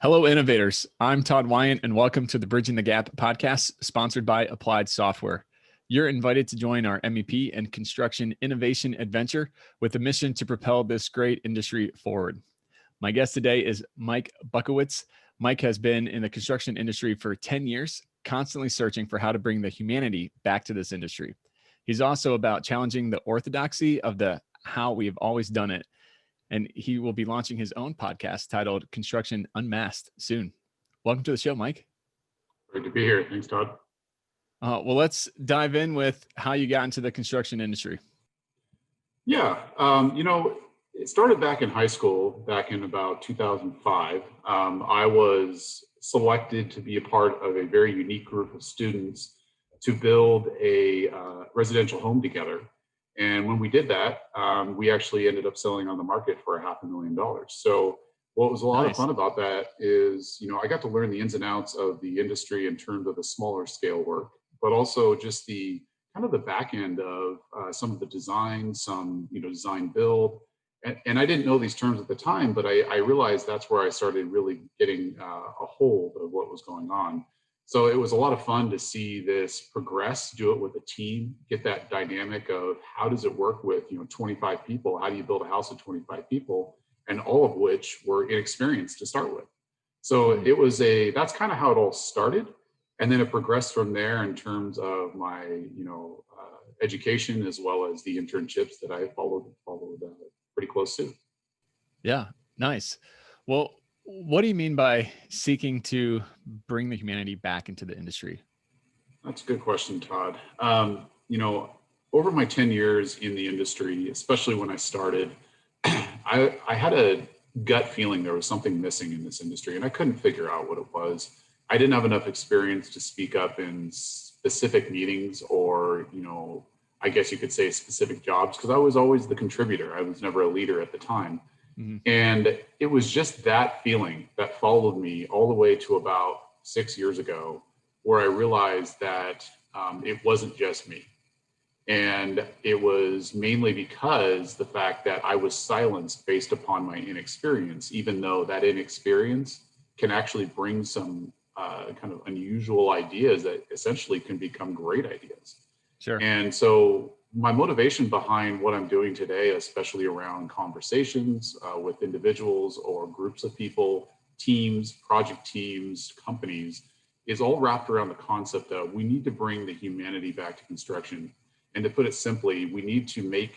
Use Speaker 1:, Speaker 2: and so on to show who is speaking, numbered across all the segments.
Speaker 1: Hello, innovators. I'm Todd Wyant, and welcome to the Bridging the Gap podcast, sponsored by Applied Software. You're invited to join our MEP and construction innovation adventure with a mission to propel this great industry forward. My guest today is Mike Buckiewicz. Mike has been in the construction industry for 10 years, constantly searching for how to bring the humanity back to this industry. He's also about challenging the orthodoxy of the how we've always done it. And he will be launching his own podcast titled Construction Unmasked soon. Welcome to the show, Mike.
Speaker 2: Great to be here. Thanks, Todd.
Speaker 1: Well, let's dive in with how you got into the construction industry.
Speaker 2: Yeah, it started back in high school, back in about 2005. I was selected to be a part of a very unique group of students to build a residential home together. And when we did that, we actually ended up selling on the market for $500,000. So what was a lot of fun about that is, I got to learn the ins and outs of the industry in terms of the smaller scale work, but also just the kind of the back end of some of the design, some, design build. And I didn't know these terms at the time, but I realized that's where I started really getting a hold of what was going on. So it was a lot of fun to see this progress, do it with a team, get that dynamic of how does it work with 25 people? How do you build a house of 25 people? And all of which were inexperienced to start with. So that's kind of how it all started. And then it progressed from there in terms of my education as well as the internships that I followed pretty close to.
Speaker 1: Yeah, nice. Well, what do you mean by seeking to bring the humanity back into the industry?
Speaker 2: That's a good question, Todd. Over my 10 years in the industry, especially when I started, I had a gut feeling there was something missing in this industry, and I couldn't figure out what it was. I didn't have enough experience to speak up in specific meetings or, I guess you could say specific jobs, because I was always the contributor. I was never a leader at the time. Mm-hmm. And it was just that feeling that followed me all the way to about 6 years ago, where I realized that it wasn't just me. And it was mainly because the fact that I was silenced based upon my inexperience, even though that inexperience can actually bring some kind of unusual ideas that essentially can become great ideas.
Speaker 1: Sure.
Speaker 2: And so my motivation behind what I'm doing today, especially around conversations with individuals or groups of people, teams, project teams, companies, is all wrapped around the concept of we need to bring the humanity back to construction. And to put it simply, we need to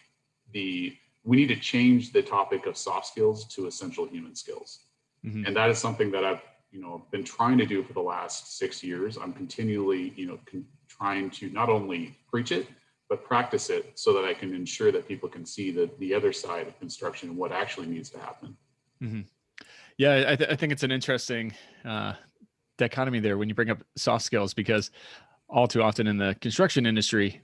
Speaker 2: change the topic of soft skills to essential human skills. Mm-hmm. And that is something that I've been trying to do for the last 6 years. I'm continually trying to not only preach it, but practice it so that I can ensure that people can see the other side of construction and what actually needs to happen.
Speaker 1: Mm-hmm. Yeah, I think it's an interesting dichotomy there when you bring up soft skills, because all too often in the construction industry,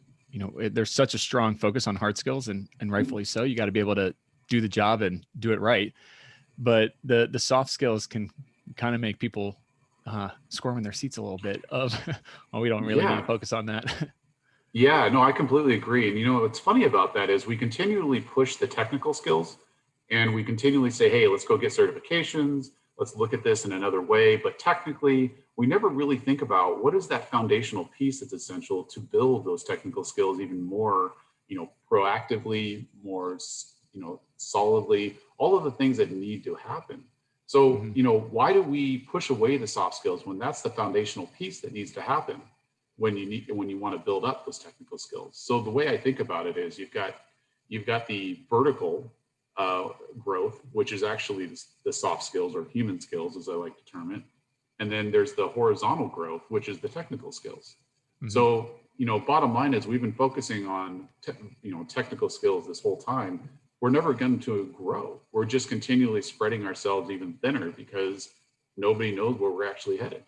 Speaker 1: there's such a strong focus on hard skills, and rightfully so. You got to be able to do the job and do it right. But the soft skills can kind of make people squirm in their seats a little bit of, well, we don't really need to focus on that.
Speaker 2: Yeah, no, I completely agree. And what's funny about that is we continually push the technical skills, and we continually say, hey, let's go get certifications. Let's look at this in another way. But technically, we never really think about what is that foundational piece that's essential to build those technical skills even more, proactively, more, solidly, all of the things that need to happen. So, why do we push away the soft skills when that's the foundational piece that needs to happen when you want to build up those technical skills? So the way I think about it is you've got the vertical growth, which is actually the soft skills or human skills, as I like to term it. And then there's the horizontal growth, which is the technical skills. Mm-hmm. So, bottom line is we've been focusing on, technical skills this whole time. We're never going to grow. We're just continually spreading ourselves even thinner because nobody knows where we're actually headed.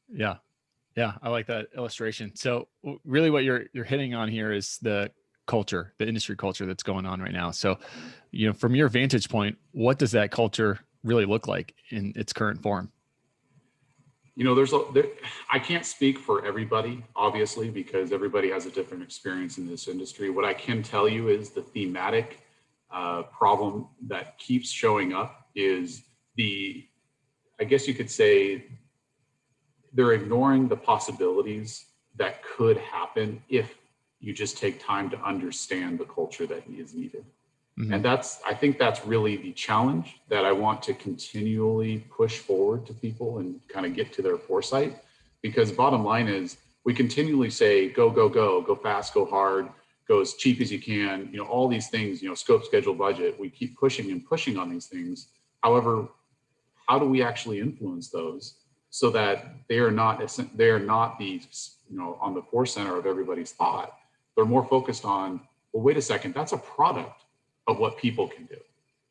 Speaker 1: Yeah. Yeah. I like that illustration. So really what you're hitting on here is the culture, the industry culture that's going on right now. So, from your vantage point, what does that culture really look like in its current form?
Speaker 2: I can't speak for everybody, obviously, because everybody has a different experience in this industry. What I can tell you is the thematic problem that keeps showing up is I guess you could say they're ignoring the possibilities that could happen if you just take time to understand the culture that is needed. Mm-hmm. And I think that's really the challenge that I want to continually push forward to people and kind of get to their foresight. Because bottom line is, we continually say, go fast, go hard, go as cheap as you can, all these things, scope, schedule, budget. We keep pushing and pushing on these things. However, how do we actually influence those so that they are not the, on the forefront of everybody's thought? They're more focused on, well, wait a second, that's a product of what people can do.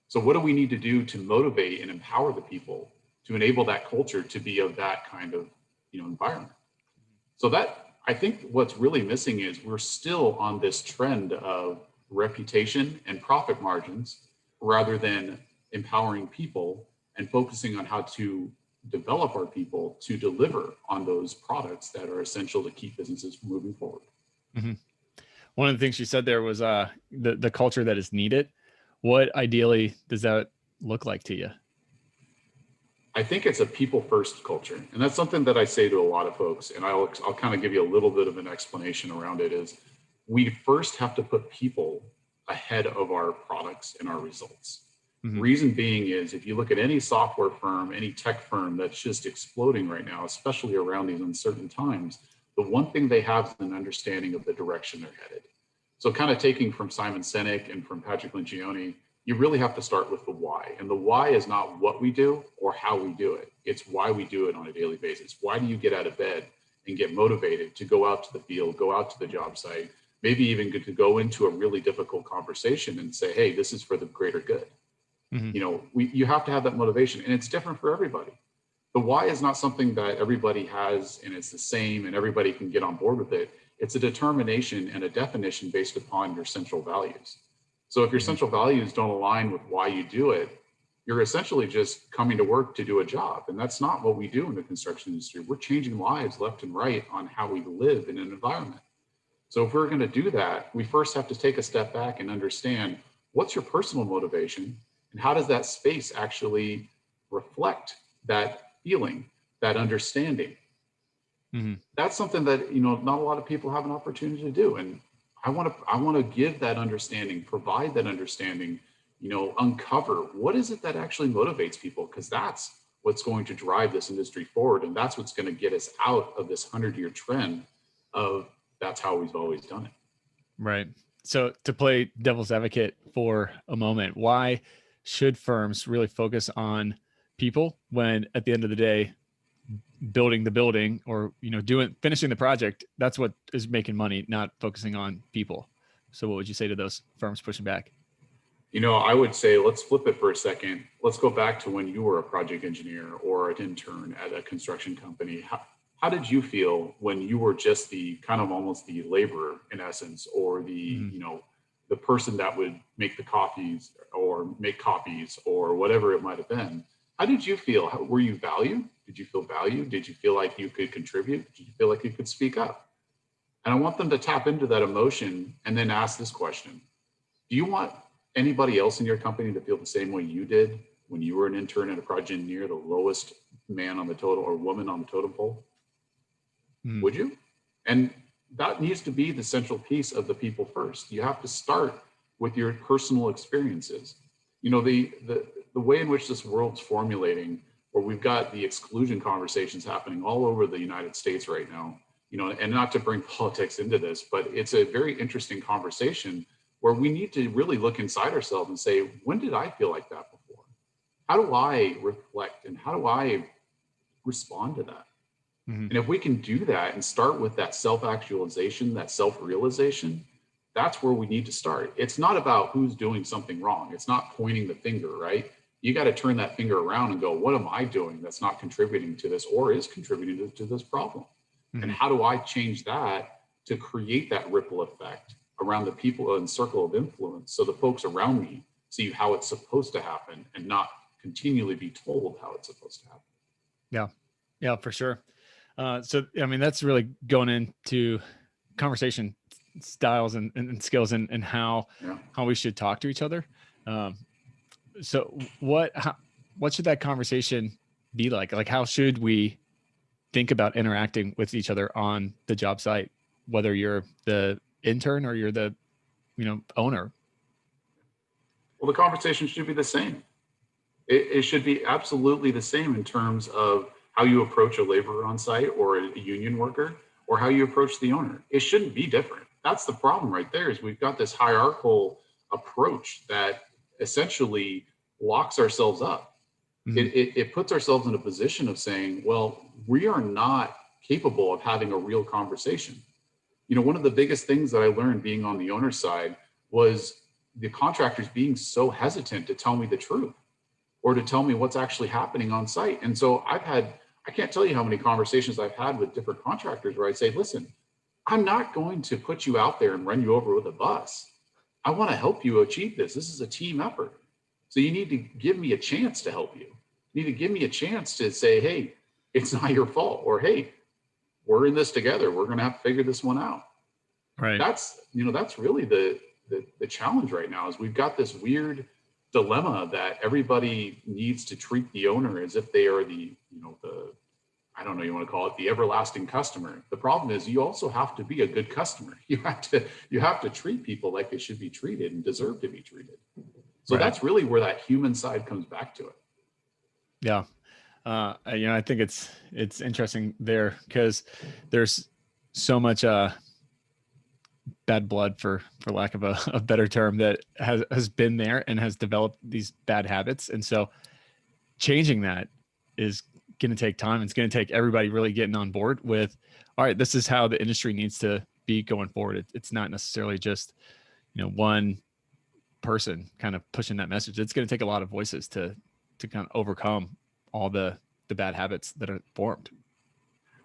Speaker 2: So what do we need to do to motivate and empower the people to enable that culture to be of that kind of, environment? So that, I think what's really missing is we're still on this trend of reputation and profit margins rather than empowering people and focusing on how to develop our people to deliver on those products that are essential to keep businesses moving forward.
Speaker 1: Mm-hmm. One of the things you said there was the culture that is needed. What ideally does that look like to you?
Speaker 2: I think it's a people first culture. And that's something that I say to a lot of folks. And I'll kind of give you a little bit of an explanation around it is we first have to put people ahead of our products and our results. Mm-hmm. Reason being is if you look at any software firm, any tech firm that's just exploding right now, especially around these uncertain times, the one thing they have is an understanding of the direction they're headed. So kind of taking from Simon Sinek and from Patrick Lencioni, you really have to start with the why. And the why is not what we do or how we do it. It's why we do it on a daily basis. Why do you get out of bed and get motivated to go out to the field, go out to the job site, maybe even to go into a really difficult conversation and say, hey, this is for the greater good. Mm-hmm. You have to have that motivation, and it's different for everybody. The why is not something that everybody has and it's the same and everybody can get on board with it. It's a determination and a definition based upon your central values. So if your central values don't align with why you do it, you're essentially just coming to work to do a job. And that's not what we do in the construction industry. We're changing lives left and right on how we live in an environment. So if we're going to do that, we first have to take a step back and understand what's your personal motivation and how does that space actually reflect that feeling, that understanding. Mm-hmm. That's something that, not a lot of people have an opportunity to do. And I want to give that understanding, provide that understanding, uncover what is it that actually motivates people, because that's what's going to drive this industry forward. And that's what's going to get us out of this 100-year trend of that's how we've always done it.
Speaker 1: Right. So to play devil's advocate for a moment, why should firms really focus on people when at the end of the day, building the building or, finishing the project, that's what is making money, not focusing on people? So what would you say to those firms pushing back?
Speaker 2: I would say, let's flip it for a second. Let's go back to when you were a project engineer or an intern at a construction company. How did you feel when you were just the kind of almost the laborer in essence, or the, mm-hmm. The person that would make the coffees or make copies or whatever it might have been? How did you feel? Were you valued? Did you feel valued? Did you feel like you could contribute? Did you feel like you could speak up? And I want them to tap into that emotion and then ask this question. Do you want anybody else in your company to feel the same way you did when you were an intern and a project engineer, the lowest man on the totem or woman on the totem pole? Mm. Would you? And that needs to be the central piece of the people first. You have to start with your personal experiences. The way in which this world's formulating, where we've got the exclusion conversations happening all over the United States right now, and not to bring politics into this, but it's a very interesting conversation where we need to really look inside ourselves and say, when did I feel like that before? How do I reflect and how do I respond to that? Mm-hmm. And if we can do that and start with that self-actualization, that self-realization, that's where we need to start. It's not about who's doing something wrong. It's not pointing the finger, right? You got to turn that finger around and go, what am I doing that's not contributing to this or is contributing to this problem? Mm-hmm. And how do I change that to create that ripple effect around the people and circle of influence so the folks around me see how it's supposed to happen and not continually be told how it's supposed to happen?
Speaker 1: Yeah, for sure. So, that's really going into conversation styles and skills and how we should talk to each other. So what should that conversation be like? Like, how should we think about interacting with each other on the job site, whether you're the intern or you're the, owner?
Speaker 2: Well, the conversation should be the same. It should be absolutely the same in terms of how you approach a laborer on site or a union worker, or how you approach the owner. It shouldn't be different. That's the problem right there, is we've got this hierarchical approach that essentially locks ourselves up.
Speaker 1: Mm-hmm.
Speaker 2: It puts ourselves in a position of saying, well, we are not capable of having a real conversation. One of the biggest things that I learned being on the owner side was the contractors being so hesitant to tell me the truth or to tell me what's actually happening on site. And so I can't tell you how many conversations I've had with different contractors where I say, listen, I'm not going to put you out there and run you over with a bus. I want to help you achieve this. This is a team effort. So you need to give me a chance to help you. You need to give me a chance to say, hey, it's not your fault, or hey, we're in this together. We're going to have to figure this one out.
Speaker 1: Right.
Speaker 2: That's really the challenge right now, is we've got this weird dilemma that everybody needs to treat the owner as if they are the I don't know, you want to call it the everlasting customer. The problem is you also have to be a good customer. You have to treat people like they should be treated and deserve to be treated. So
Speaker 1: Right.
Speaker 2: That's really where that human side comes back to it.
Speaker 1: Yeah. I think it's interesting there, because there's so much bad blood, for lack of a better term, that has been there and has developed these bad habits. And so changing that is going to take time. It's going to take everybody really getting on board with, all right, this is how the industry needs to be going forward. It's not necessarily just, one person kind of pushing that message. It's going to take a lot of voices to kind of overcome all the bad habits that are formed.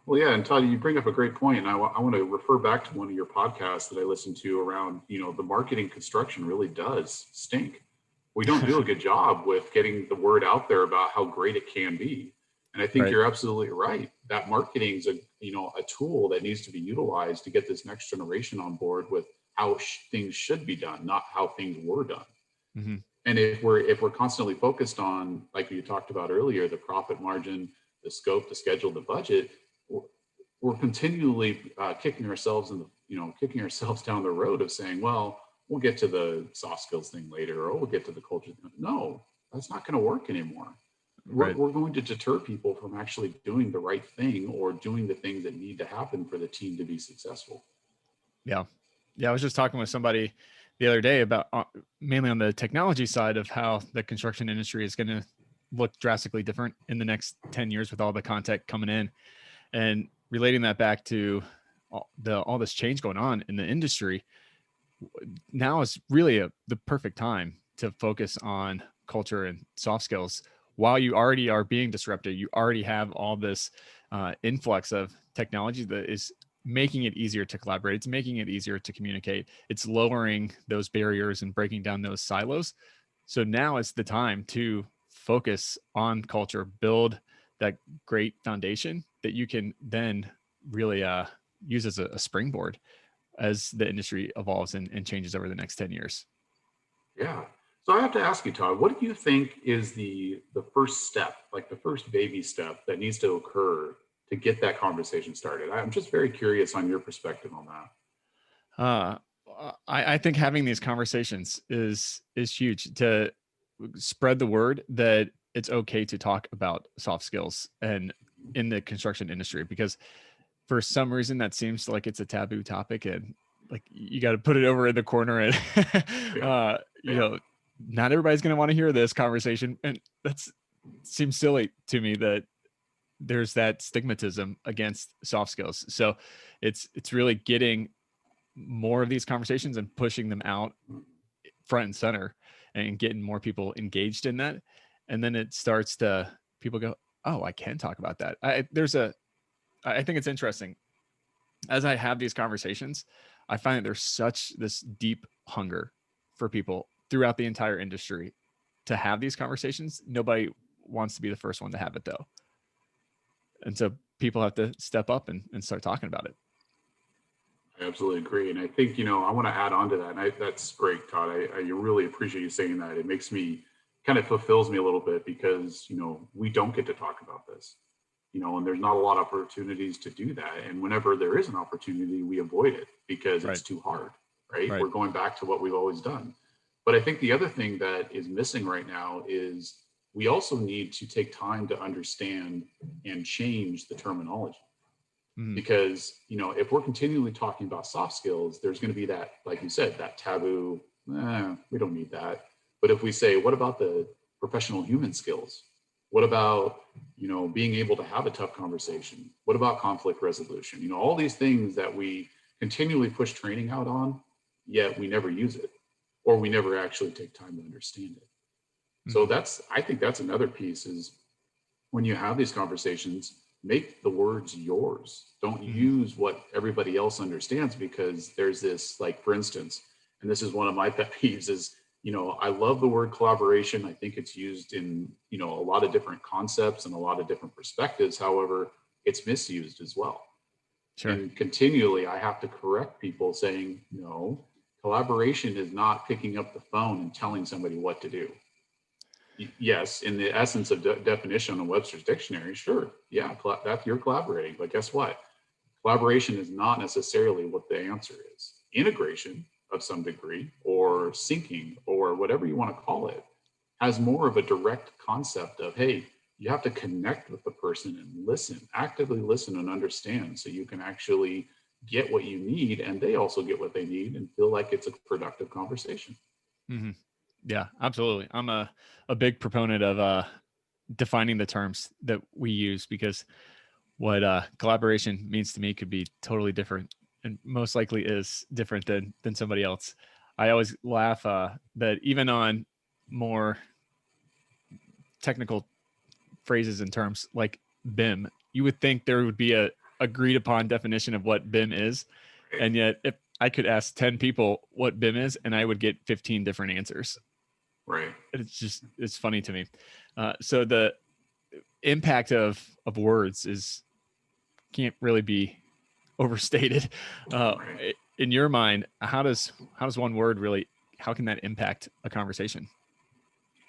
Speaker 2: Well, yeah, and Todd, you bring up a great point, and I want to refer back to one of your podcasts that I listened to around, the marketing construction really does stink. We don't do a good job with getting the word out there about how great it can be. And I think You're absolutely right. That marketing is a tool that needs to be utilized to get this next generation on board with how things should be done, not how things were done.
Speaker 1: Mm-hmm.
Speaker 2: And if we're constantly focused on, like you talked about earlier, the profit margin, the scope, the schedule, the budget, we're continually kicking ourselves down the road of saying, well, we'll get to the soft skills thing later, or we'll get to the culture. No, that's not going to work anymore. We're going to deter people from actually doing the right thing or doing the things that need to happen for the team to be successful.
Speaker 1: Yeah. I was just talking with somebody the other day about mainly on the technology side of how the construction industry is going to look drastically different in the next 10 years with all the content coming in, and relating that back to all this change going on in the industry. Now is really the perfect time to focus on culture and soft skills. While you already are being disrupted, you already have all this influx of technology that is making it easier to collaborate. It's making it easier to communicate. It's lowering those barriers and breaking down those silos. So now is the time to focus on culture, build that great foundation that you can then really use as a springboard as the industry evolves and changes over the next 10 years.
Speaker 2: Yeah. So I have to ask you, Todd, what do you think is the first step, like the first baby step that needs to occur to get that conversation started? I'm just very curious on your perspective on that.
Speaker 1: I think having these conversations is huge to spread the word that it's okay to talk about soft skills and in the construction industry, because for some reason that seems like it's a taboo topic, and like you got to put it over in the corner, and not everybody's going to want to hear this conversation. And that's seems silly to me that there's that stigmatism against soft skills. So it's really getting more of these conversations and pushing them out front and center and getting more people engaged in that. And then it starts to, people go, oh, I can talk about that. I think it's interesting. As I have these conversations, I find that there's this deep hunger for people throughout the entire industry to have these conversations. Nobody wants to be the first one to have it, though. And so people have to step up and start talking about it.
Speaker 2: I absolutely agree. And I think, I want to add on to that. And that's great, Todd. I really appreciate you saying that. It makes me kind of fulfills me a little bit because, we don't get to talk about this, and there's not a lot of opportunities to do that. And whenever there is an opportunity, we avoid it because it's too hard, right? We're going back to what we've always done. But I think the other thing that is missing right now is we also need to take time to understand and change the terminology. Because, if we're continually talking about soft skills, there's going to be that, like you said, that taboo, we don't need that. But if we say, what about the professional human skills? What about, being able to have a tough conversation? What about conflict resolution? All these things that we continually push training out on, yet we never use it, or we never actually take time to understand it. So I think that's another piece is when you have these conversations, make the words yours. Don't use what everybody else understands, because there's this, like, for instance, and this is one of my pet peeves is, I love the word collaboration. I think it's used in, a lot of different concepts and a lot of different perspectives. However, it's misused as well. Sure. And continually, I have to correct people saying, no, collaboration is not picking up the phone and telling somebody what to do. Yes, in the essence of definition on Webster's dictionary, sure, yeah, that you're collaborating. But guess what? Collaboration is not necessarily what the answer is. Integration of some degree, or syncing, or whatever you want to call it, has more of a direct concept of, hey, you have to connect with the person and listen, actively listen and understand, so you can actually get what you need, and they also get what they need, and feel like it's a productive conversation.
Speaker 1: Yeah, absolutely. I'm a big proponent of defining the terms that we use, because what collaboration means to me could be totally different, and most likely is different than somebody else. I always laugh that even on more technical phrases and terms like BIM, you would think there would be a agreed upon definition of what BIM is. And yet if I could ask 10 people what BIM is, and I would get 15 different answers.
Speaker 2: Right.
Speaker 1: It's funny to me. So the impact of words can't really be overstated. In your mind, how does one word really, how can that impact a conversation?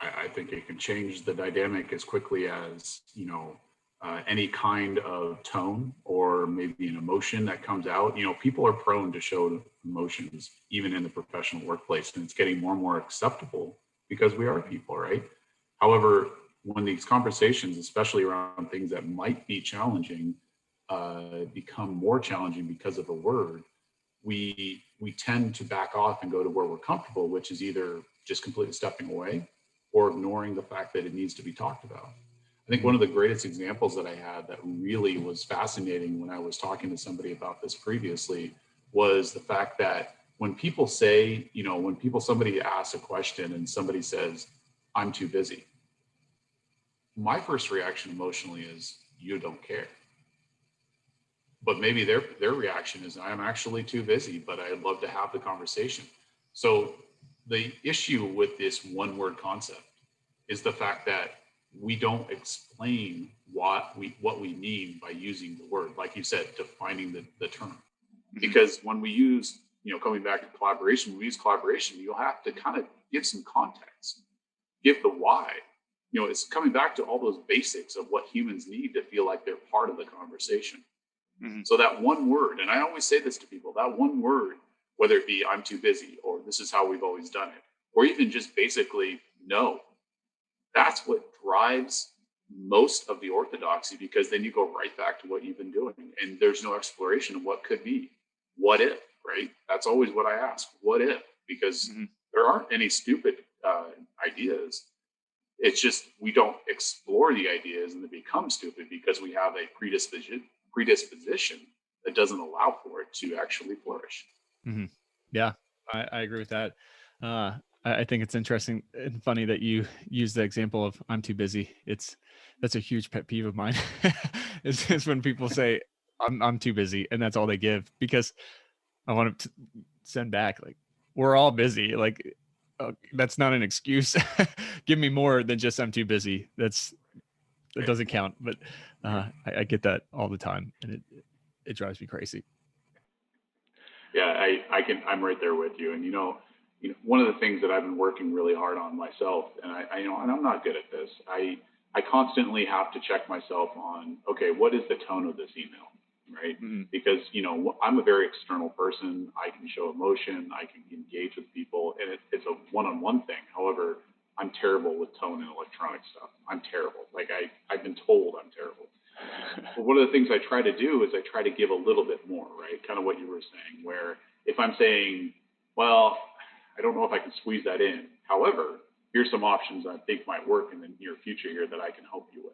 Speaker 2: I think it can change the dynamic as quickly as, any kind of tone or maybe an emotion that comes out. People are prone to show emotions, even in the professional workplace, and it's getting more and more acceptable because we are people, right? However, when these conversations, especially around things that might be challenging, become more challenging because of a word, we tend to back off and go to where we're comfortable, which is either just completely stepping away or ignoring the fact that it needs to be talked about. I think one of the greatest examples that I had that really was fascinating when I was talking to somebody about this previously was the fact that when people say, somebody asks a question and somebody says, I'm too busy, my first reaction emotionally is, you don't care. But maybe their reaction is, I'm actually too busy, but I'd love to have the conversation. So the issue with this one word concept is the fact that we don't explain what we mean by using the word, like you said, defining the term. Because when we use, coming back to collaboration, when we use collaboration, you'll have to kind of give some context, give the why. It's coming back to all those basics of what humans need to feel like they're part of the conversation. So that one word, and I always say this to people, that one word, whether it be I'm too busy, or this is how we've always done it, or even just basically no, that's what drives most of the orthodoxy, because then you go right back to what you've been doing and there's no exploration of what could be. What if, right? That's always what I ask. What if? Because there aren't any stupid ideas. It's just we don't explore the ideas and they become stupid because we have a predisposition that doesn't allow for it to actually flourish.
Speaker 1: Yeah, I agree with that. I think it's interesting and funny that you use the example of I'm too busy. That's a huge pet peeve of mine. is when people say I'm too busy and that's all they give, because I want to send back, like, we're all busy. Like, that's not an excuse. Give me more than just I'm too busy. That doesn't count. But I get that all the time, and it drives me crazy.
Speaker 2: Yeah, I'm right there with you. And one of the things that I've been working really hard on myself, and and I'm not good at this. I constantly have to check myself on, okay, what is the tone of this email, right?
Speaker 1: Mm-hmm.
Speaker 2: Because, I'm a very external person. I can show emotion. I can engage with people, and it's a one-on-one thing. However, I'm terrible with tone and electronic stuff. I'm terrible. Like I've been told I'm terrible. But one of the things I try to do is I try to give a little bit more, right? Kind of what you were saying, where if I'm saying, well, I don't know if I can squeeze that in. However, here's some options I think might work in the near future here that I can help you with.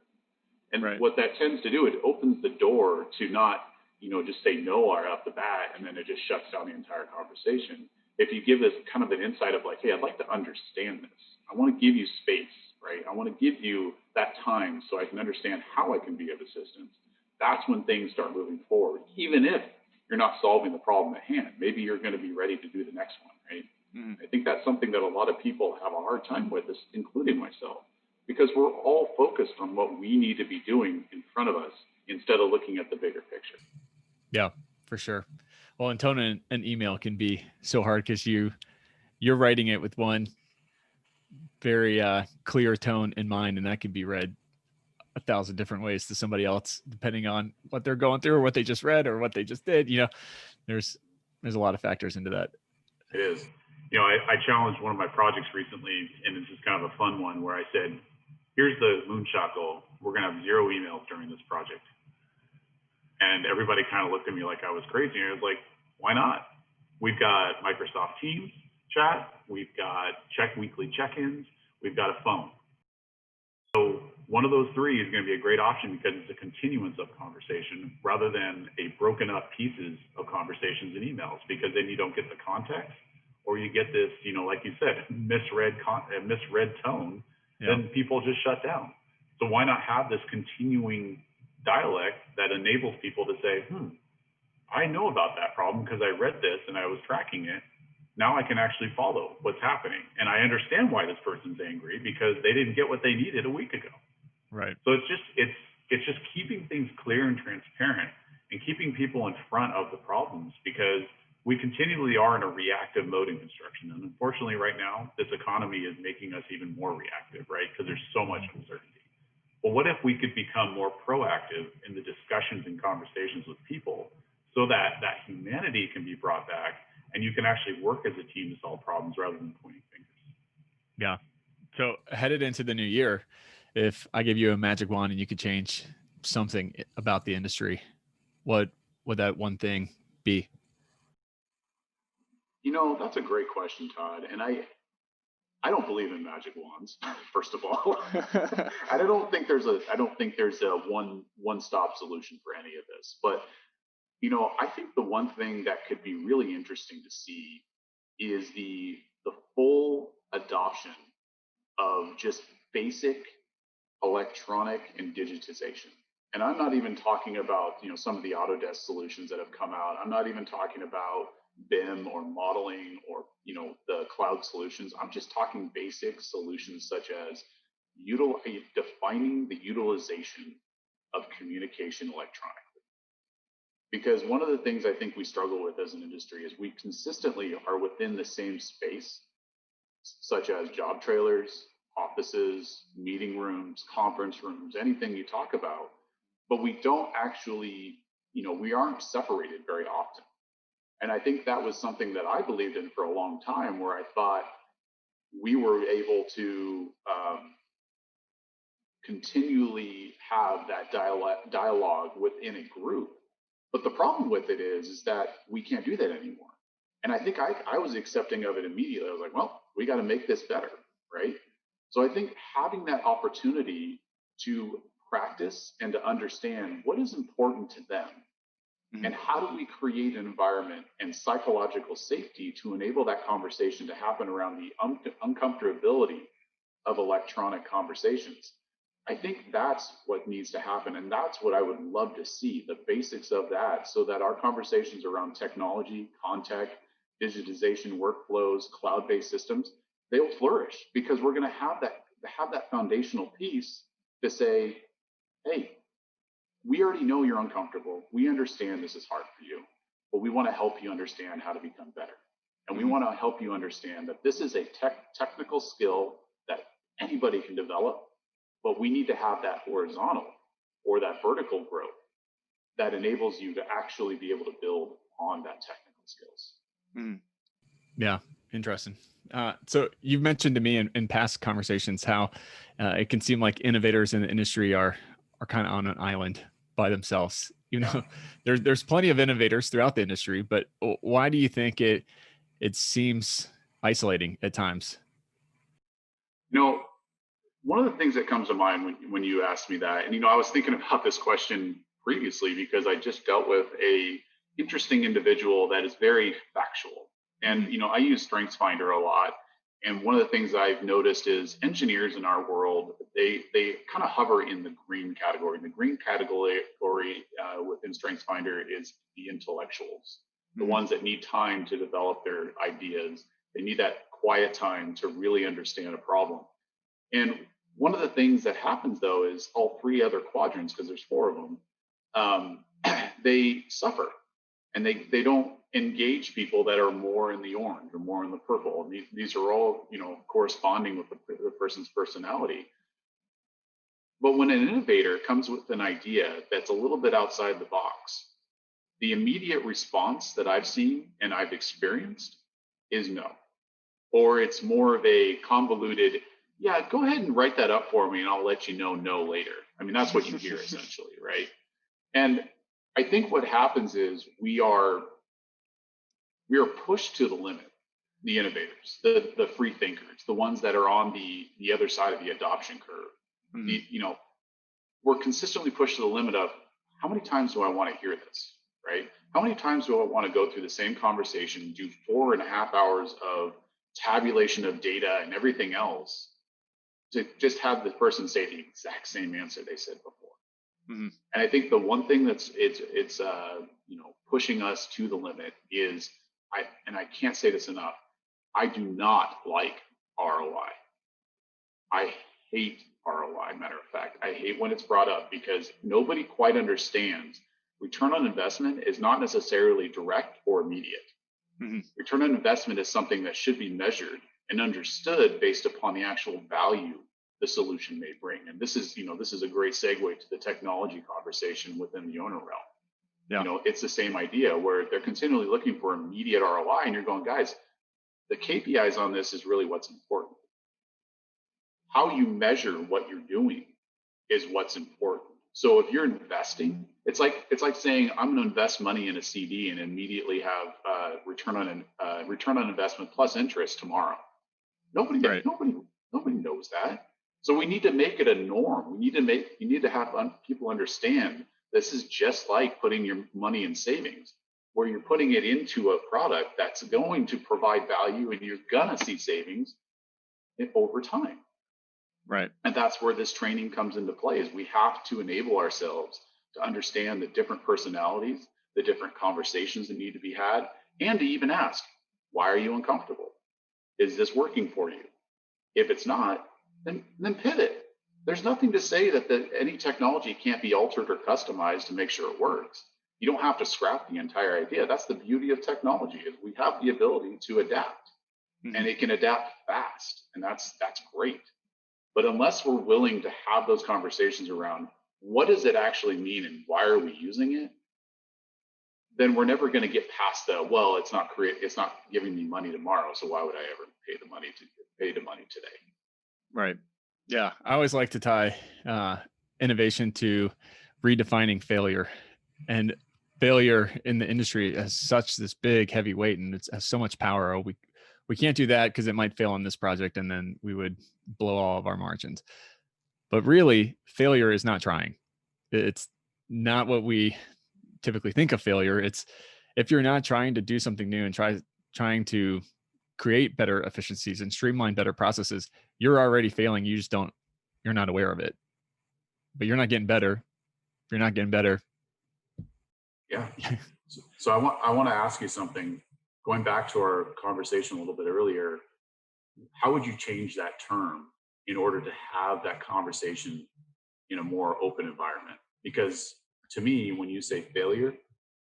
Speaker 2: And
Speaker 1: Right.
Speaker 2: what that tends to do, it opens the door to not, just say no right off the bat, and then it just shuts down the entire conversation. If you give this kind of an insight of like, hey, I'd like to understand this. I want to give you space, right? I want to give you that time so I can understand how I can be of assistance. That's when things start moving forward, even if you're not solving the problem at hand. Maybe you're going to be ready to do the next one, right? I think that's something that a lot of people have a hard time with, including myself, because we're all focused on what we need to be doing in front of us instead of looking at the bigger picture.
Speaker 1: Yeah, for sure. Well, and tone in an email can be so hard because you're writing it with one very clear tone in mind, and that can be read 1,000 different ways to somebody else, depending on what they're going through or what they just read or what they just did. There's a lot of factors into that.
Speaker 2: It is. I challenged one of my projects recently, and it's just kind of a fun one where I said, here's the moonshot goal. We're going to have 0 emails during this project. And everybody kind of looked at me like I was crazy. And I was like, why not? We've got Microsoft Teams chat. We've got weekly check-ins. We've got a phone. So one of those 3 is going to be a great option because it's a continuance of conversation rather than a broken up pieces of conversations and emails, because then you don't get the context, or you get this, like you said, misread tone. Yep. Then people just shut down. So why not have this continuing dialect that enables people to say, I know about that problem because I read this and I was tracking it. Now I can actually follow what's happening. And I understand why this person's angry because they didn't get what they needed a week ago.
Speaker 1: Right.
Speaker 2: So it's just keeping things clear and transparent and keeping people in front of the problems, because we continually are in a reactive mode in construction. And unfortunately right now, this economy is making us even more reactive, right? Because there's so much uncertainty. Well, what if we could become more proactive in the discussions and conversations with people so that humanity can be brought back and you can actually work as a team to solve problems rather than pointing fingers?
Speaker 1: Yeah. So headed into the new year, if I give you a magic wand and you could change something about the industry, what would that one thing be?
Speaker 2: That's a great question, Todd. And I don't believe in magic wands, first of all. I don't think there's a one-stop solution for any of this. But I think the one thing that could be really interesting to see is the full adoption of just basic electronic and digitization. And I'm not even talking about some of the Autodesk solutions that have come out. I'm not even talking about BIM or modeling or the cloud solutions. I'm just talking basic solutions such as defining the utilization of communication electronically. Because one of the things I think we struggle with as an industry is we consistently are within the same space, such as job trailers, offices, meeting rooms, conference rooms, anything you talk about, but we don't actually, we aren't separated very often. And I think that was something that I believed in for a long time, where I thought we were able to continually have that dialogue within a group. But the problem with it is that we can't do that anymore. And I think I was accepting of it immediately. I was like, well, we got to make this better, right? So I think having that opportunity to practice and to understand what is important to them, and how do we create an environment and psychological safety to enable that conversation to happen around the uncomfortability of electronic conversations. I think that's what needs to happen. And that's what I would love to see, the basics of that, so that our conversations around technology, contact, digitization, workflows, cloud-based systems, they'll flourish, because we're going to have that foundational piece to say, hey, we already know you're uncomfortable. We understand this is hard for you, but we want to help you understand how to become better. And we want to help you understand that this is a technical skill that anybody can develop, but we need to have that horizontal or that vertical growth that enables you to actually be able to build on that technical skills.
Speaker 1: Yeah, interesting. So you've mentioned to me in past conversations how it can seem like innovators in the industry are kind of on an island by themselves. You know, there's plenty of innovators throughout the industry, but why do you think it seems isolating at times?
Speaker 2: You know, one of the things that comes to mind when you asked me that, and I was thinking about this question previously because I just dealt with a interesting individual that is very factual. And I use StrengthsFinder a lot. And one of the things I've noticed is engineers in our world, they kind of hover in the green category. And the green category within StrengthsFinder is the intellectuals, the ones that need time to develop their ideas. They need that quiet time to really understand a problem. And one of the things that happens, though, is all three other quadrants, because there's four of them, they suffer, and they don't engage people that are more in the orange or more in the purple. And these are all, corresponding with the person's personality. But when an innovator comes with an idea that's a little bit outside the box, the immediate response that I've seen and I've experienced is no. Or it's more of a convoluted, yeah, go ahead and write that up for me and I'll let you know no later. I mean, that's what you hear essentially, right? And I think what happens is we are pushed to the limit, the innovators, the free thinkers, the ones that are on the other side of the adoption curve. We're consistently pushed to the limit of how many times do I want to hear this, right? How many times do I want to go through the same conversation, do 4.5 hours of tabulation of data and everything else to just have the person say the exact same answer they said before. And I think the one thing that's it's pushing us to the limit is I can't say this enough. I do not like ROI. I hate ROI. Matter of fact, I hate when it's brought up because nobody quite understands return on investment is not necessarily direct or immediate. Return on investment is something that should be measured and understood based upon the actual value the solution may bring. And this is a great segue to the technology conversation within the owner realm. Yeah. It's the same idea where they're continually looking for immediate ROI, and you're going, guys, the KPIs on this is really what's important. How you measure what you're doing is what's important. So if you're investing, it's like saying I'm going to invest money in a CD and immediately have return on investment plus interest tomorrow. Nobody knows that. So we need to make it a norm. You need to have people understand this is just like putting your money in savings, where you're putting it into a product that's going to provide value and you're gonna see savings over time.
Speaker 1: Right.
Speaker 2: And that's where this training comes into play, is we have to enable ourselves to understand the different personalities, the different conversations that need to be had, and to even ask, why are you uncomfortable? Is this working for you? If it's not, then pivot. There's nothing to say that any technology can't be altered or customized to make sure it works. You don't have to scrap the entire idea. That's the beauty of technology, is we have the ability to adapt, and it can adapt fast, and that's great. But unless we're willing to have those conversations around what does it actually mean and why are we using it, then we're never going to get past it's not giving me money tomorrow, so why would I ever pay the money today?
Speaker 1: Right. Yeah. I always like to tie innovation to redefining failure, and failure in the industry has such this big heavy weight, and it has so much power. We can't do that because it might fail on this project, and then we would blow all of our margins. But really, failure is not trying. It's not what we typically think of failure. It's if you're not trying to do something new and trying to create better efficiencies and streamline better processes, you're already failing. You're not aware of it, but you're not getting better. If you're not getting better.
Speaker 2: Yeah. So I want to ask you something, going back to our conversation a little bit earlier. How would you change that term in order to have that conversation in a more open environment? Because to me, when you say failure,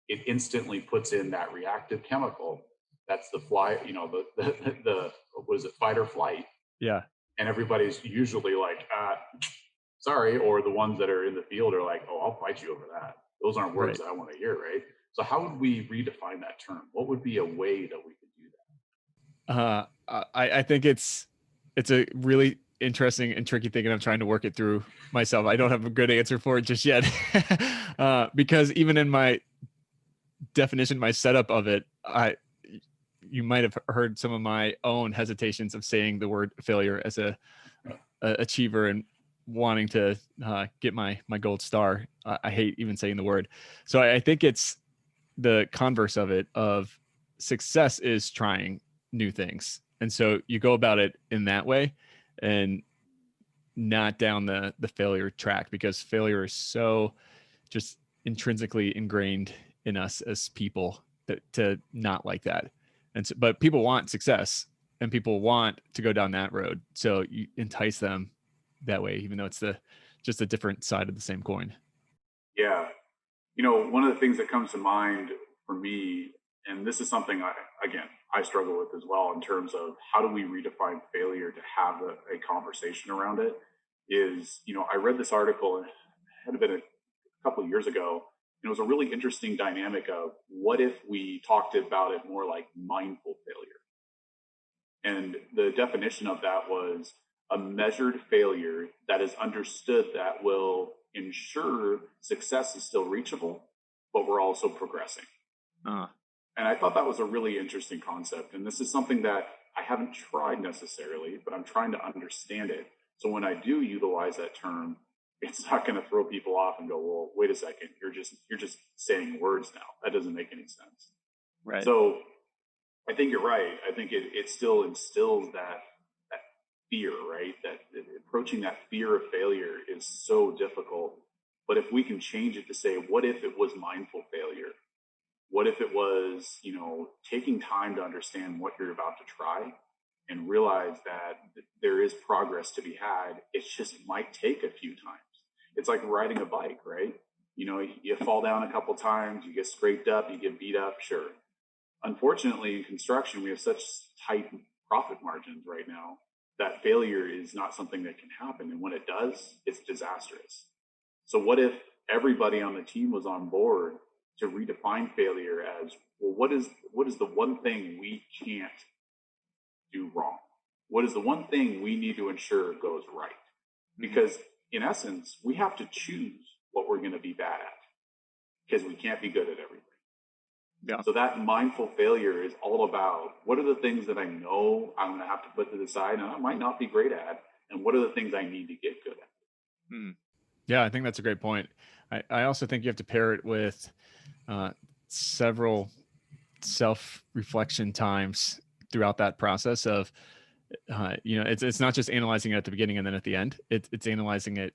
Speaker 2: it instantly puts in that reactive chemical that's the fly, the what is it, fight or flight.
Speaker 1: Yeah.
Speaker 2: And everybody's usually like, sorry, or the ones that are in the field are like, oh, I'll fight you over that. Those aren't words
Speaker 1: Right.
Speaker 2: that I want to hear, right? So how would we redefine that term? What would be a way that we could do
Speaker 1: I think it's a really interesting and tricky thing, and I'm trying to work it through myself. I don't have a good answer for it just yet, because even in my definition, my setup of it, you might have heard some of my own hesitations of saying the word failure as a achiever and wanting to get my gold star. I hate even saying the word. So I think it's the converse of it, of success is trying new things. And so you go about it in that way and not down the failure track, because failure is so just intrinsically ingrained in us as people that to not like that. And so, but people want success and people want to go down that road. So you entice them that way, even though it's just a different side of the same coin.
Speaker 2: Yeah. One of the things that comes to mind for me, and this is something I struggle with as well in terms of how do we redefine failure to have a conversation around it, is, I read this article, and it had been a couple of years ago, and it was a really interesting dynamic of what if we talked about it more like mindful failure. And the definition of that was a measured failure that is understood that will ensure success is still reachable, but we're also progressing. And I thought that was a really interesting concept. And this is something that I haven't tried necessarily, but I'm trying to understand it. So when I do utilize that term, it's not going to throw people off and go, well, wait a second, you're just saying words now. That doesn't make any sense.
Speaker 1: Right.
Speaker 2: So I think you're right. I think it still instills that fear, right? That approaching that fear of failure is so difficult. But if we can change it to say, what if it was mindful failure? What if it was, taking time to understand what you're about to try and realize that there is progress to be had. It just might take a few times. It's like riding a bike, right? You fall down a couple times, you get scraped up, you get beat up, sure. Unfortunately, in construction, we have such tight profit margins right now that failure is not something that can happen. And when it does, it's disastrous. So what if everybody on the team was on board to redefine failure as, well, what is the one thing we can't do wrong? What is the one thing we need to ensure goes right? Because in essence, we have to choose what we're going to be bad at, because we can't be good at everything.
Speaker 1: Yeah.
Speaker 2: So that mindful failure is all about, what are the things that I know I'm going to have to put to the side and I might not be great at, and what are the things I need to get good at?
Speaker 1: Yeah, I think that's a great point. I also think you have to pair it with several self-reflection times throughout that process of, it's not just analyzing it at the beginning and then at the end. It's analyzing it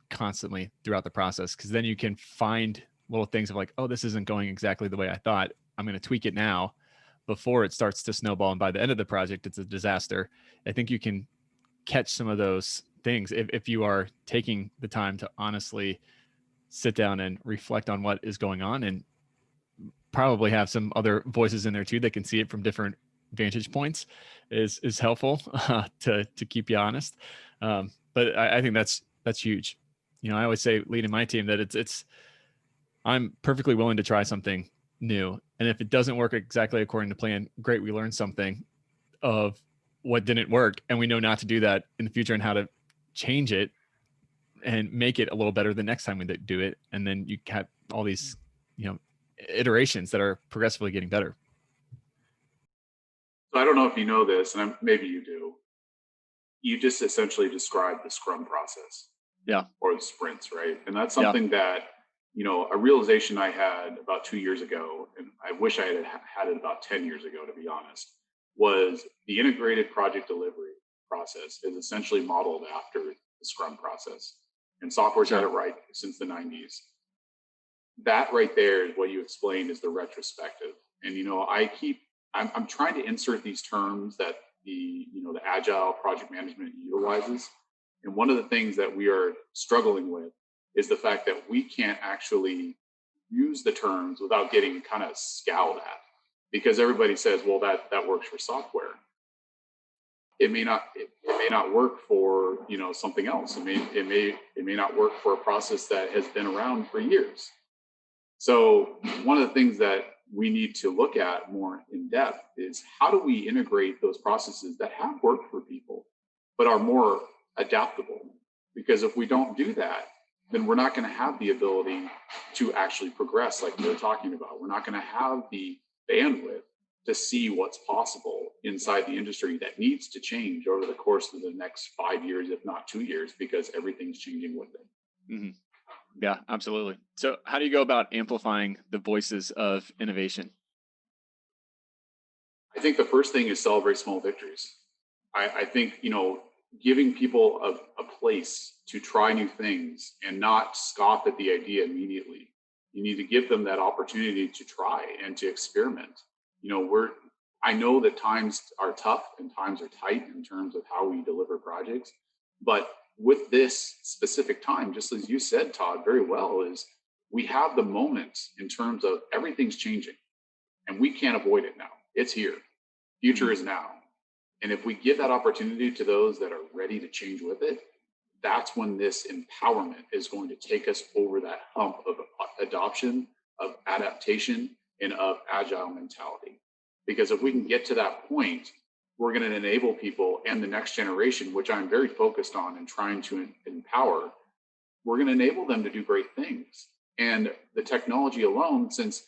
Speaker 1: constantly throughout the process, because then you can find little things of like, oh, this isn't going exactly the way I thought. I'm going to tweak it now before it starts to snowball. And by the end of the project, it's a disaster. I think you can catch some of those things if you are taking the time to honestly sit down and reflect on what is going on, and probably have some other voices in there too that can see it from different vantage points is helpful to keep you honest. But I think that's huge. I always say leading my team that it's I'm perfectly willing to try something new. And if it doesn't work exactly according to plan, great, we learned something of what didn't work, and we know not to do that in the future and how to change it and make it a little better the next time we do it. And then you have all these, iterations that are progressively getting better.
Speaker 2: So I don't know if you know this, and maybe you do. You just essentially described the Scrum process.
Speaker 1: Yeah.
Speaker 2: Or the sprints, right? And that's something that, a realization I had about 2 years ago, and I wish I had it about 10 years ago, to be honest, was the integrated project delivery process is essentially modeled after the Scrum process. And software's had it right since the 90s. That right there is what you explained is the retrospective. And, I'm trying to insert these terms that the Agile project management utilizes. And one of the things that we are struggling with is the fact that we can't actually use the terms without getting kind of scowled at. because everybody says, well, that works for software. It may not work for, something else. It may not work for a process that has been around for years. So one of the things that we need to look at more in depth is, how do we integrate those processes that have worked for people but are more adaptable? Because if we don't do that, then we're not going to have the ability to actually progress like we're talking about. We're not going to have the bandwidth to see what's possible inside the industry that needs to change over the course of the next 5 years, if not 2 years, because everything's changing with it.
Speaker 1: Mm-hmm. Yeah, absolutely. So how do you go about amplifying the voices of innovation?
Speaker 2: I think the first thing is celebrate small victories. I think, giving people a place to try new things and not scoff at the idea immediately. You need to give them that opportunity to try and to experiment. I know that times are tough and times are tight in terms of how we deliver projects, but with this specific time, just as you said, Todd, very well, is we have the moment in terms of everything's changing and we can't avoid it now. It's here. Future is now. And if we give that opportunity to those that are ready to change with it, that's when this empowerment is going to take us over that hump of adoption, of adaptation, and of agile mentality. Because if we can get to that point, we're going to enable people and the next generation, which I'm very focused on and trying to empower, we're going to enable them to do great things. And the technology alone, since,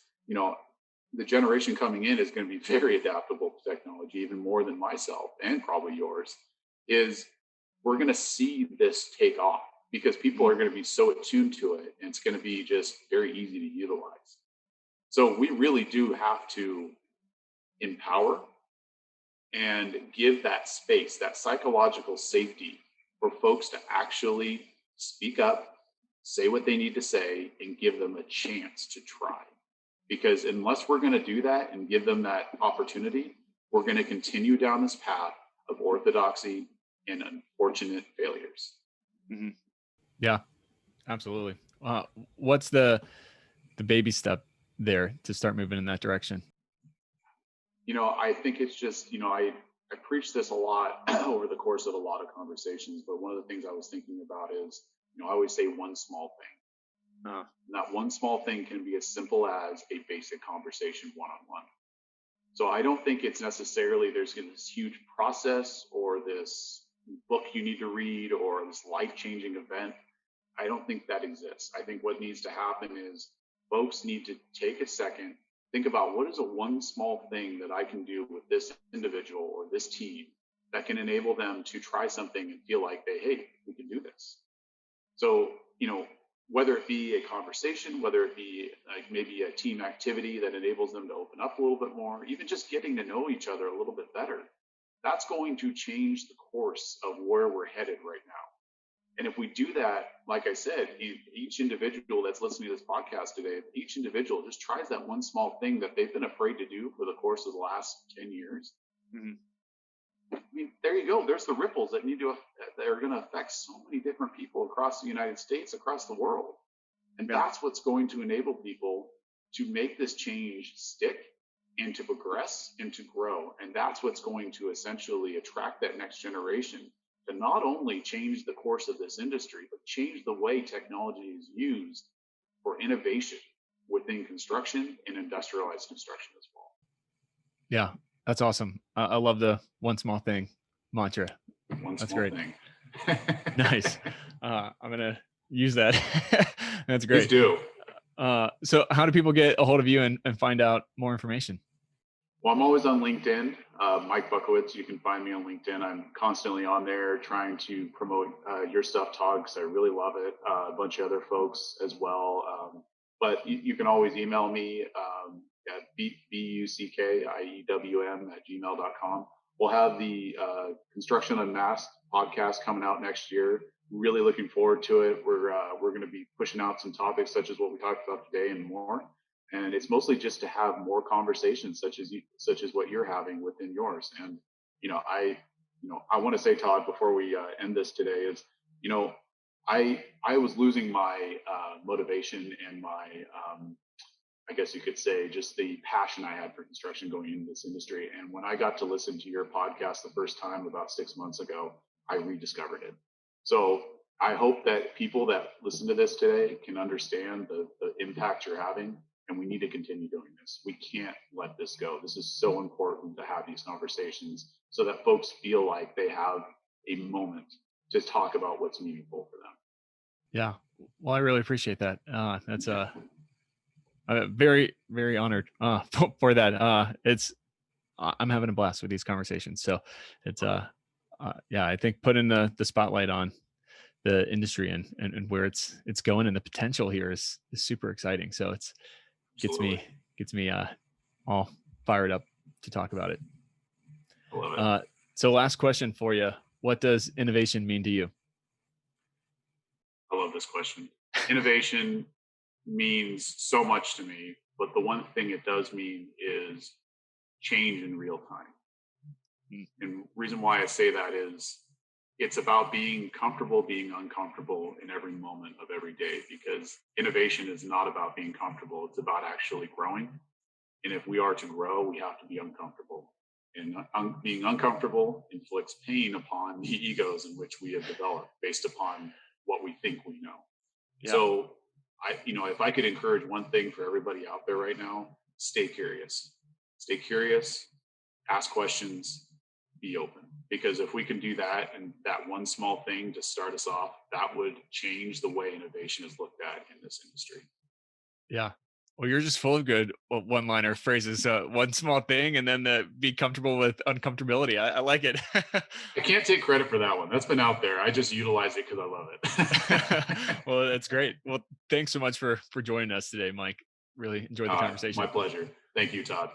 Speaker 2: the generation coming in is going to be very adaptable to technology, even more than myself and probably yours, is we're going to see this take off because people are going to be so attuned to it, and it's going to be just very easy to utilize. So we really do have to empower and give that space, that psychological safety for folks to actually speak up, say what they need to say, and give them a chance to try. Because unless we're going to do that and give them that opportunity, we're going to continue down this path of orthodoxy and unfortunate failures.
Speaker 1: Mm-hmm. Yeah, absolutely. What's the baby step there to start moving in that direction?
Speaker 2: I think it's just, I preach this a lot over the course of a lot of conversations, but one of the things I was thinking about is, I always say one small thing. And that one small thing can be as simple as a basic conversation one-on-one. So I don't think it's necessarily there's this huge process or this book you need to read or this life-changing event. I don't think that exists. I think what needs to happen is folks need to take a second, think about what is a one small thing that I can do with this individual or this team that can enable them to try something and feel like hey, we can do this. So, whether it be a conversation, whether it be like maybe a team activity that enables them to open up a little bit more, even just getting to know each other a little bit better, that's going to change the course of where we're headed right now. And if we do that, like I said, each individual that's listening to this podcast today, each individual just tries that one small thing that they've been afraid to do for the course of the last 10 years. Mm-hmm. There you go. There's the ripples that are going to affect so many different people across the United States, across the world. And that's what's going to enable people to make this change stick and to progress and to grow. And that's what's going to essentially attract that next generation to not only change the course of this industry, but change the way technology is used for innovation within construction and industrialized construction as well.
Speaker 1: Yeah, that's awesome. I love the one small thing mantra. That's great.
Speaker 2: Thing.
Speaker 1: Nice. I'm going to use that. That's great.
Speaker 2: Please do.
Speaker 1: So how do people get a hold of you and find out more information?
Speaker 2: Well, I'm always on LinkedIn, Mike Buckiewicz. You can find me on LinkedIn. I'm constantly on there trying to promote your stuff, Todd, because I really love it. A bunch of other folks as well. But you can always email me at buckiewm@gmail.com. We'll have the Construction Unmasked podcast coming out next year. Really looking forward to it. We're going to be pushing out some topics such as what we talked about today and more. And it's mostly just to have more conversations such as what you're having within yours. And, I want to say, Todd, before we end this today is, I was losing my motivation and my I guess you could say, just the passion I had for construction going into this industry. And when I got to listen to your podcast the first time about 6 months ago, I rediscovered it. So I hope that people that listen to this today can understand the impact you're having, and we need to continue doing this. We can't let this go. This is so important to have these conversations so that folks feel like they have a moment to talk about what's meaningful for them.
Speaker 1: Yeah. Well, I really appreciate that. That's very, very honored for that. I'm having a blast with these conversations. So it's yeah, I think putting the spotlight on the industry and where it's going, and the potential here is super exciting. So it's
Speaker 2: Absolutely.
Speaker 1: gets me all fired up to talk about it.
Speaker 2: I love it.
Speaker 1: So last question for you: what does innovation mean to you?
Speaker 2: I love this question. Innovation means so much to me, but the one thing it does mean is change in real time. And reason why I say that is it's about being comfortable, being uncomfortable in every moment of every day, because innovation is not about being comfortable. It's about actually growing. And if we are to grow, we have to be uncomfortable. And being uncomfortable inflicts pain upon the egos in which we have developed based upon what we think we know.
Speaker 1: Yeah.
Speaker 2: So if I could encourage one thing for everybody out there right now, stay curious. Stay curious, ask questions, be open. Because if we can do that, and that one small thing to start us off, that would change the way innovation is looked at in this industry.
Speaker 1: Yeah. Well, you're just full of good one-liner phrases. One small thing, and then the be comfortable with uncomfortability. I like it.
Speaker 2: I can't take credit for that one. That's been out there. I just utilize it because I love it.
Speaker 1: Well, that's great. Well, thanks so much for joining us today, Mike. Really enjoyed the conversation.
Speaker 2: My pleasure. Thank you, Todd.